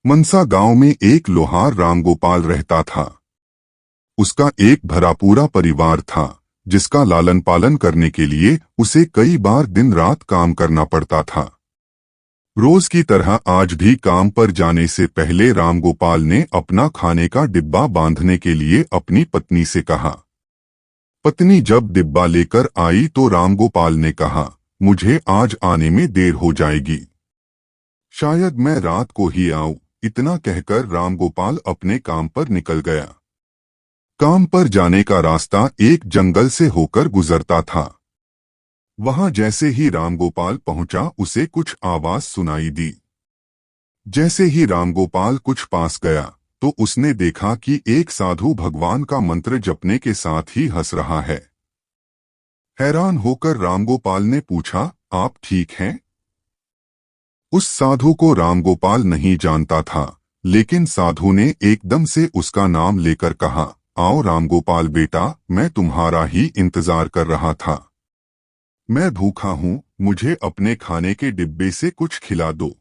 मनसा गांव में एक लोहार रामगोपाल रहता था। उसका एक भरा पूरा परिवार था, जिसका लालन पालन करने के लिए उसे कई बार दिन रात काम करना पड़ता था। रोज की तरह आज भी काम पर जाने से पहले रामगोपाल ने अपना खाने का डिब्बा बांधने के लिए अपनी पत्नी से कहा। पत्नी जब डिब्बा लेकर आई तो रामगोपाल ने कहा, मुझे आज आने में देर हो जाएगी, शायद मैं रात को ही आऊं। इतना कहकर रामगोपाल अपने काम पर निकल गया। काम पर जाने का रास्ता एक जंगल से होकर गुजरता था। वहां जैसे ही रामगोपाल पहुंचा उसे कुछ आवाज सुनाई दी। जैसे ही रामगोपाल कुछ पास गया तो उसने देखा कि एक साधु भगवान का मंत्र जपने के साथ ही हंस रहा है। हैरान होकर रामगोपाल ने पूछा, आप ठीक हैं? उस साधु को रामगोपाल नहीं जानता था, लेकिन साधु ने एकदम से उसका नाम लेकर कहा, आओ रामगोपाल बेटा, मैं तुम्हारा ही इंतजार कर रहा था। मैं भूखा हूँ, मुझे अपने खाने के डिब्बे से कुछ खिला दो।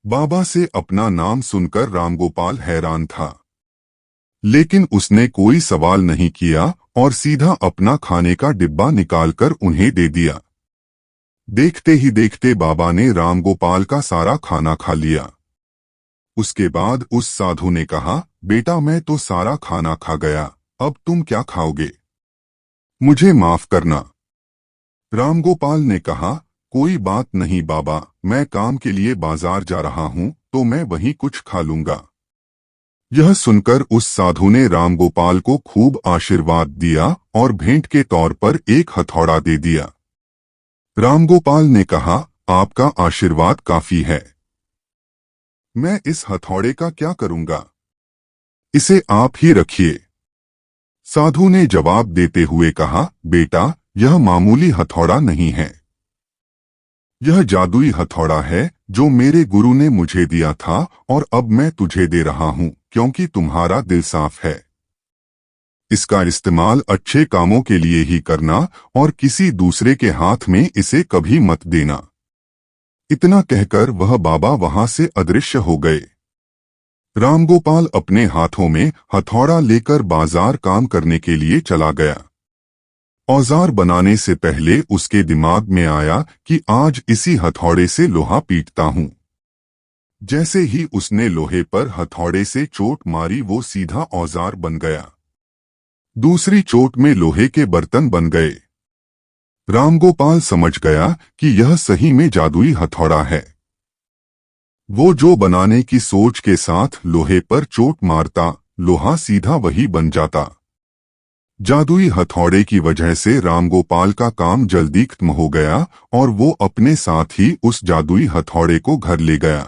बाबा से अपना नाम सुनकर रामगोपाल हैरान था, लेकिन उसने कोई सवाल नहीं किया और सीधा अपना खाने का डिब्बा निकालकर उन्हें दे दिया। देखते ही देखते बाबा ने रामगोपाल का सारा खाना खा लिया। उसके बाद उस साधु ने कहा, बेटा मैं तो सारा खाना खा गया, अब तुम क्या खाओगे? मुझे माफ करना। रामगोपाल ने कहा, कोई बात नहीं बाबा, मैं काम के लिए बाजार जा रहा हूं तो मैं वहीं कुछ खा लूंगा। यह सुनकर उस साधु ने रामगोपाल को खूब आशीर्वाद दिया और भेंट के तौर पर एक हथौड़ा दे दिया। रामगोपाल ने कहा, आपका आशीर्वाद काफी है, मैं इस हथौड़े का क्या करूंगा? इसे आप ही रखिए। साधु ने जवाब देते हुए कहा, बेटा यह मामूली हथौड़ा नहीं है, यह जादुई हथौड़ा है जो मेरे गुरु ने मुझे दिया था और अब मैं तुझे दे रहा हूं क्योंकि तुम्हारा दिल साफ है। इसका इस्तेमाल अच्छे कामों के लिए ही करना और किसी दूसरे के हाथ में इसे कभी मत देना। इतना कहकर वह बाबा वहां से अदृश्य हो गए। रामगोपाल अपने हाथों में हथौड़ा लेकर बाजार काम करने के लिए चला गया। औजार बनाने से पहले उसके दिमाग में आया कि आज इसी हथौड़े से लोहा पीटता हूं। जैसे ही उसने लोहे पर हथौड़े से चोट मारी वो सीधा औजार बन गया। दूसरी चोट में लोहे के बर्तन बन गए। रामगोपाल समझ गया कि यह सही में जादुई हथौड़ा है। वो जो बनाने की सोच के साथ लोहे पर चोट मारता, लोहा सीधा वही बन जाता। जादुई हथौड़े की वजह से रामगोपाल का काम जल्दी खत्म हो गया और वो अपने साथ ही उस जादुई हथौड़े को घर ले गया।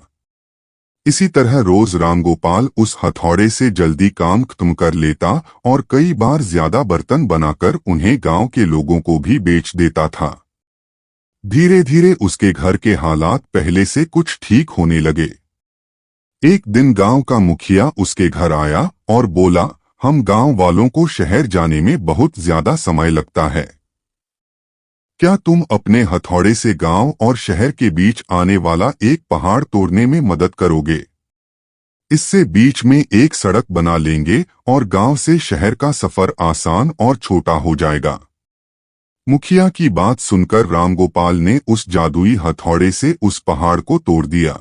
इसी तरह रोज रामगोपाल उस हथौड़े से जल्दी काम खत्म कर लेता और कई बार ज्यादा बर्तन बनाकर उन्हें गांव के लोगों को भी बेच देता था। धीरे धीरे उसके घर के हालात पहले से कुछ ठीक होने लगे। एक दिन गांव का मुखिया उसके घर आया और बोला, हम गांव वालों को शहर जाने में बहुत ज्यादा समय लगता है, क्या तुम अपने हथौड़े से गांव और शहर के बीच आने वाला एक पहाड़ तोड़ने में मदद करोगे? इससे बीच में एक सड़क बना लेंगे और गांव से शहर का सफर आसान और छोटा हो जाएगा। मुखिया की बात सुनकर रामगोपाल ने उस जादुई हथौड़े से उस पहाड़ को तोड़ दिया।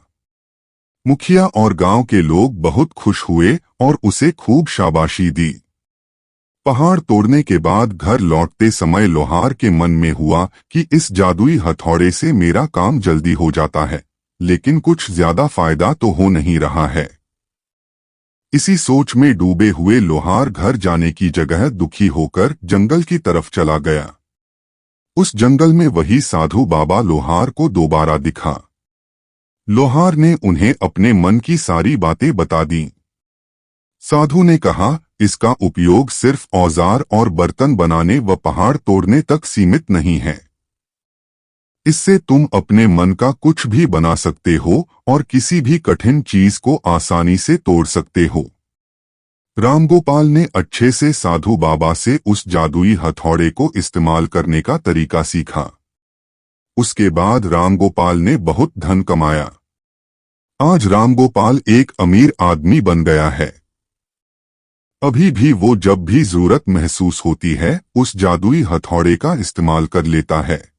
मुखिया और गांव के लोग बहुत खुश हुए और उसे खूब शाबाशी दी। पहाड़ तोड़ने के बाद घर लौटते समय लोहार के मन में हुआ कि इस जादुई हथौड़े से मेरा काम जल्दी हो जाता है, लेकिन कुछ ज्यादा फायदा तो हो नहीं रहा है। इसी सोच में डूबे हुए लोहार घर जाने की जगह दुखी होकर जंगल की तरफ चला गया। उस जंगल में वही साधु बाबा लोहार को दोबारा दिखा। लोहार ने उन्हें अपने मन की सारी बातें बता दी। साधु ने कहा, इसका उपयोग सिर्फ औजार और बर्तन बनाने व पहाड़ तोड़ने तक सीमित नहीं है। इससे तुम अपने मन का कुछ भी बना सकते हो और किसी भी कठिन चीज को आसानी से तोड़ सकते हो। रामगोपाल ने अच्छे से साधु बाबा से उस जादुई हथौड़े को इस्तेमाल करने का तरीका सीखा। उसके बाद रामगोपाल ने बहुत धन कमाया। आज रामगोपाल एक अमीर आदमी बन गया है। अभी भी वो जब भी जरूरत महसूस होती है उस जादुई हथौड़े का इस्तेमाल कर लेता है।